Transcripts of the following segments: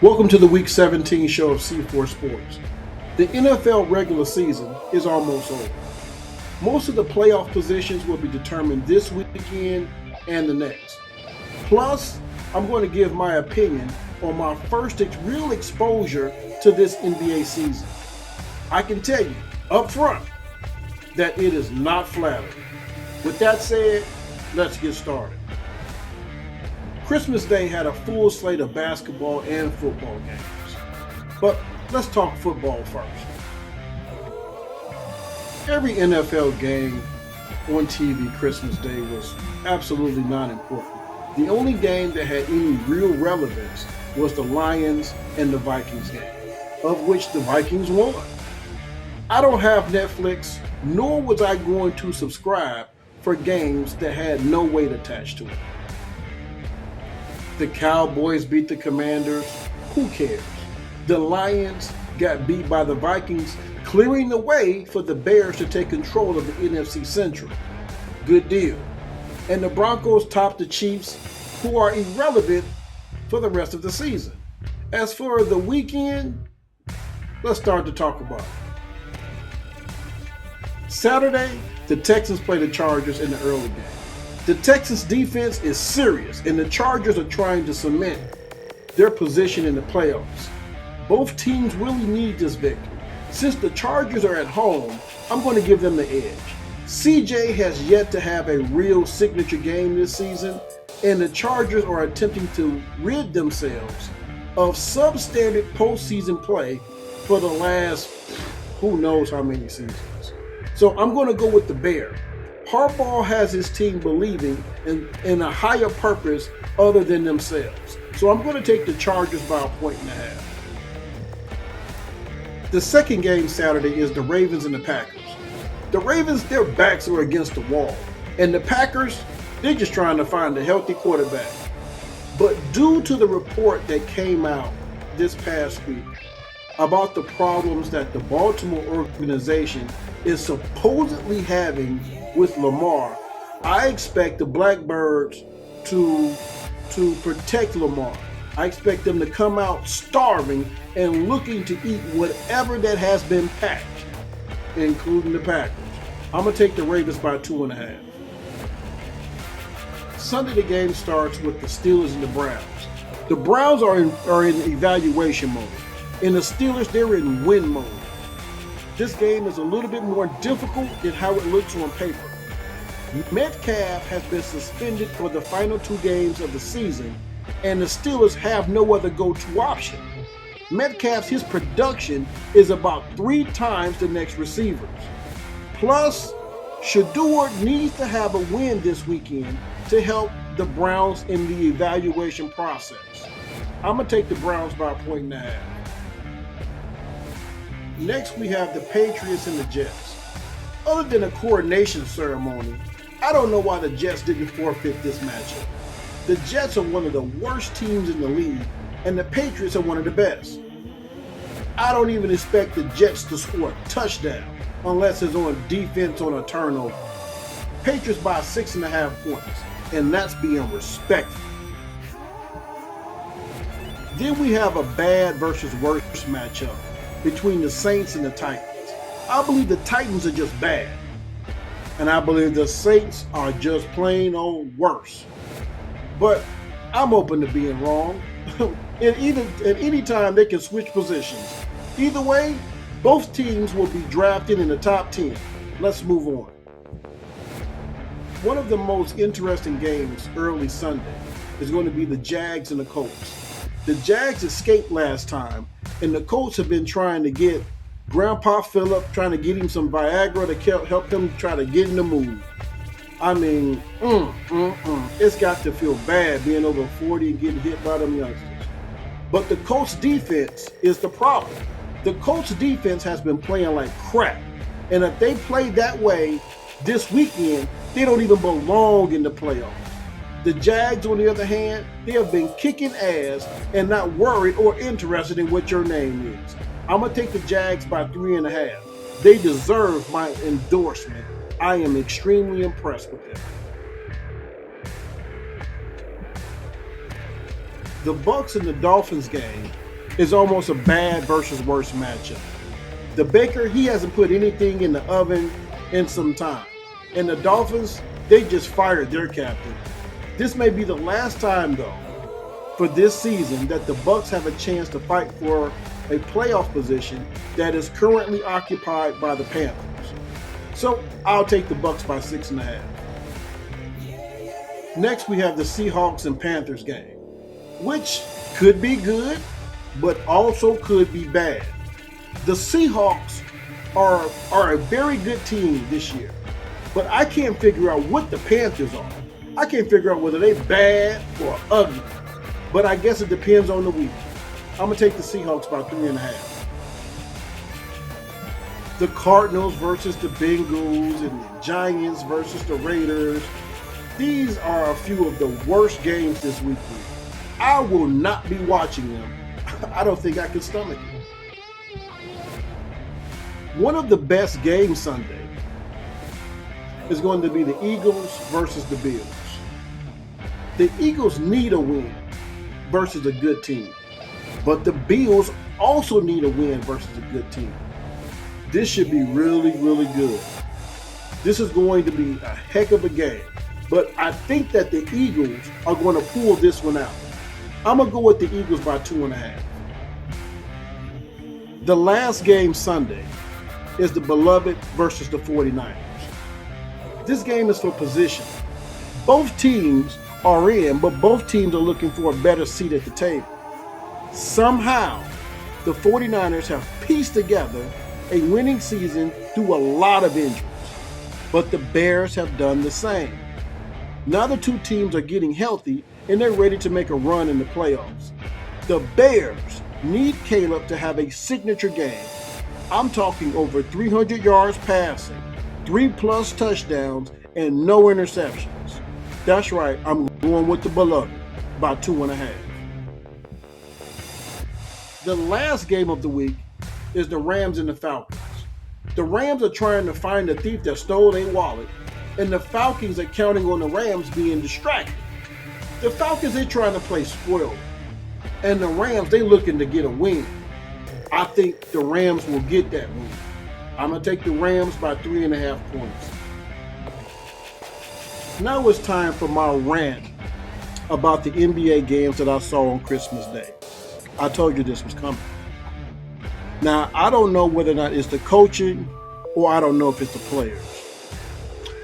Welcome to the Week 17 show of C4 Sports. The NFL regular season is almost over. Most of the playoff positions will be determined this weekend and the next. Plus, I'm going to give my opinion on my first real exposure to this NBA season. I can tell you up front that it is not flattering. With that said, let's get started. Christmas Day had a full slate of basketball and football games. But let's talk football first. Every NFL game on TV Christmas Day was absolutely not important. The only game that had any real relevance was the Lions and the Vikings game, of which the Vikings won. I don't have Netflix, nor was I going to subscribe for games that had no weight attached to it. The Cowboys beat the Commanders. Who cares? The Lions got beat by the Vikings, clearing the way for the Bears to take control of the NFC Central. Good deal. And the Broncos topped the Chiefs, who are irrelevant for the rest of the season. As for the weekend, let's start to talk about it. Saturday, the Texans play the Chargers in the early game. The Texans defense is serious, and the Chargers are trying to cement their position in the playoffs. Both teams really need this victory. Since the Chargers are at home, I'm going to give them the edge. CJ has yet to have a real signature game this season, and the Chargers are attempting to rid themselves of substandard postseason play for the last who knows how many seasons. So I'm going to go with the Bear. Harbaugh has his team believing in a higher purpose other than themselves. So I'm going to take the Chargers by 1.5. The second game Saturday is the Ravens and the Packers. The Ravens, their backs are against the wall. And the Packers, they're just trying to find a healthy quarterback. But due to the report that came out this past week about the problems that the Baltimore organization is supposedly having with Lamar, I expect the Blackbirds to protect Lamar. I expect them to come out starving and looking to eat whatever that has been packed, including the Packers. I'm going to take the Ravens by 2.5. Sunday, the game starts with the Steelers and the Browns. The Browns are in evaluation mode, and the Steelers, they're in win mode. This game is a little bit more difficult than how it looks on paper. Metcalf has been suspended for the final 2 games of the season, and the Steelers have no other go-to option. Metcalf's his production is about 3 times the next receiver's. Plus, Shedeur needs to have a win this weekend to help the Browns in the evaluation process. I'm going to take the Browns by 1.5. Next, we have the Patriots and the Jets. Other than a coronation ceremony, I don't know why the Jets didn't forfeit this matchup. The Jets are one of the worst teams in the league, and the Patriots are one of the best. I don't even expect the Jets to score a touchdown unless it's on defense on a turnover. Patriots by 6.5 points, and that's being respectful. Then we have a bad versus worst matchup between the Saints and the Titans. I believe the Titans are just bad, and I believe the Saints are just plain old worse. But I'm open to being wrong. At any time, they can switch positions. Either way, both teams will be drafted in the top 10. Let's move on. One of the most interesting games early Sunday is going to be the Jags and the Colts. The Jags escaped last time, and the Colts have been trying to get Grandpa Phillip, trying to get him some Viagra to help him try to get in the mood. I mean, it's got to feel bad being over 40 and getting hit by them youngsters. But the Colts defense is the problem. The Colts defense has been playing like crap. And if they play that way this weekend, they don't even belong in the playoffs. The Jags, on the other hand, they have been kicking ass and not worried or interested in what your name is. I'm going to take the Jags by 3.5. They deserve my endorsement. I am extremely impressed with them. The Bucs and the Dolphins game is almost a bad versus worst matchup. The Baker, he hasn't put anything in the oven in some time. And the Dolphins, they just fired their captain. This may be the last time, though, for this season that the Bucs have a chance to fight for a playoff position that is currently occupied by the Panthers. So I'll take the Bucs by 6.5. Next, we have the Seahawks and Panthers game, which could be good, but also could be bad. The Seahawks are a very good team this year, but I can't figure out what the Panthers are. I can't figure out whether they're bad or ugly, but I guess it depends on the week. I'm going to take the Seahawks by 3.5. The Cardinals versus the Bengals and the Giants versus the Raiders. These are a few of the worst games this week. I will not be watching them. I don't think I can stomach it. One of the best games Sunday is going to be the Eagles versus the Bills. The Eagles need a win versus a good team, but the Bills also need a win versus a good team. This should be really, really good. This is going to be a heck of a game, but I think that the Eagles are going to pull this one out. I'm going to go with the Eagles by 2.5. The last game Sunday is the beloved versus the 49ers. This game is for position. Both teams are in, but both teams are looking for a better seat at the table. Somehow, the 49ers have pieced together a winning season through a lot of injuries, but the Bears have done the same. Now the two teams are getting healthy and they're ready to make a run in the playoffs. The Bears need Caleb to have a signature game. I'm talking over 300 yards passing, 3+ touchdowns, and no interceptions. That's right, I'm going with the beloved by 2.5. The last game of the week is the Rams and the Falcons. The Rams are trying to find the thief that stole their wallet, and the Falcons are counting on the Rams being distracted. The Falcons, they're trying to play spoiled, and the Rams, they're looking to get a win. I think the Rams will get that win. I'm going to take the Rams by 3.5 points. Now it's time for my rant about the NBA games that I saw on Christmas Day. I told you this was coming. Now, I don't know whether or not it's the coaching or I don't know if it's the players.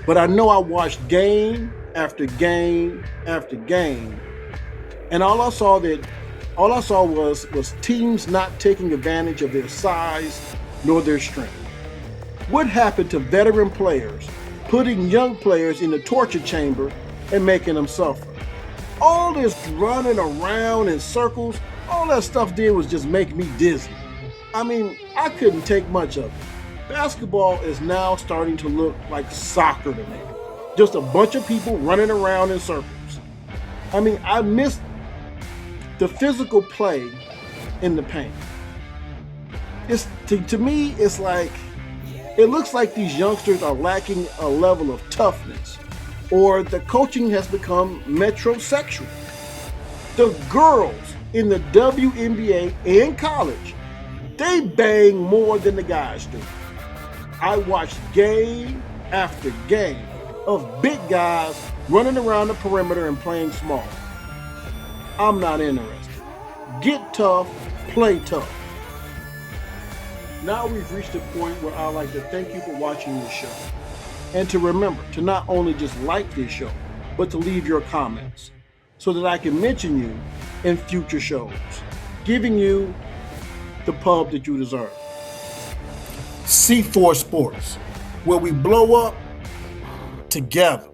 But I know I watched game after game after game, and all I saw was teams not taking advantage of their size nor their strength. What happened to veteran players putting young players in the torture chamber and making them suffer? All this running around in circles, all that stuff did was just make me dizzy. I mean, I couldn't take much of it. Basketball is now starting to look like soccer to me. Just a bunch of people running around in circles. I mean, I miss the physical play in the paint. It's to me, it's like, it looks like these youngsters are lacking a level of toughness, or the coaching has become metrosexual. The girls in the WNBA and college, they bang more than the guys do. I watched game after game of big guys running around the perimeter and playing small. I'm not interested. Get tough, play tough. Now we've reached a point where I'd like to thank you for watching this show. And to remember to not only just like this show, but to leave your comments so that I can mention you in future shows, giving you the pub that you deserve. C4 Sports, where we blow up together.